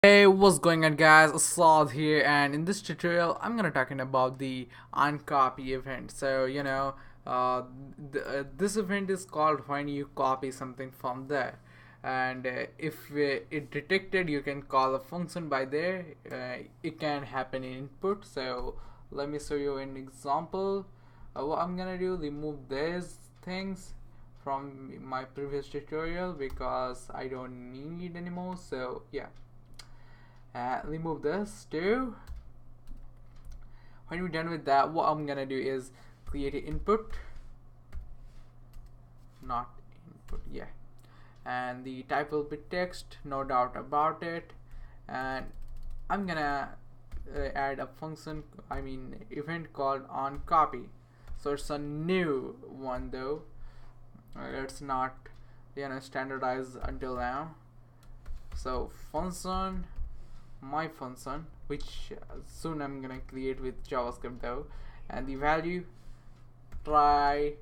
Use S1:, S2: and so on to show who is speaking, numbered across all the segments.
S1: Hey, what's going on guys? Asad here, and in this tutorial I'm gonna talking about the oncopy event. So this event is called when you copy something from there, and if it detected, you can call a function by there. It can happen in input. So let me show you an example. What I'm gonna do, remove these things from my previous tutorial because I don't need it anymore. So yeah, remove this too. When we're done with that, what I'm gonna do is create an input, not input, yeah, and the type will be text, no doubt about it. And I'm gonna add a function, event called oncopy. So it's a new one though. It's not standardized until now. So function, my function, which soon I'm gonna create with JavaScript though, and the value, try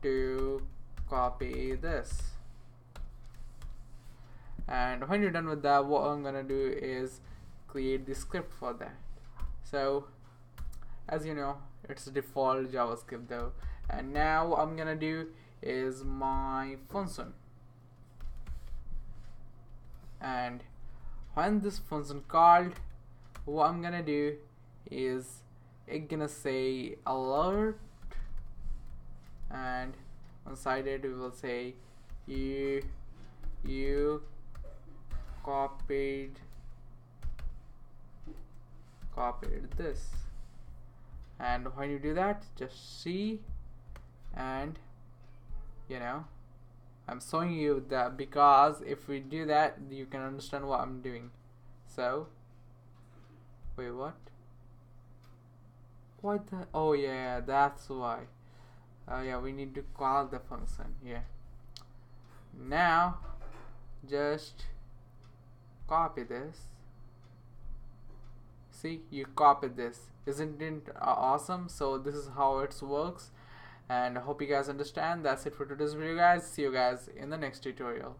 S1: to copy this. And when you're done with that, what I'm gonna do is create the script for that. So as you know, it's default JavaScript though, and now what I'm gonna do is my function, and when this function called, what I'm gonna do is it's gonna say alert, and inside it we will say you copied this. And when you do that, just see, and I'm showing you that because if we do that, you can understand what I'm doing. So wait, what the, oh yeah, that's why. Yeah, we need to call the function. Yeah, now just copy this. See, you copied this. Isn't it awesome? So this is how it works, and I hope you guys understand. That's it for today's video guys. See you guys in the next tutorial.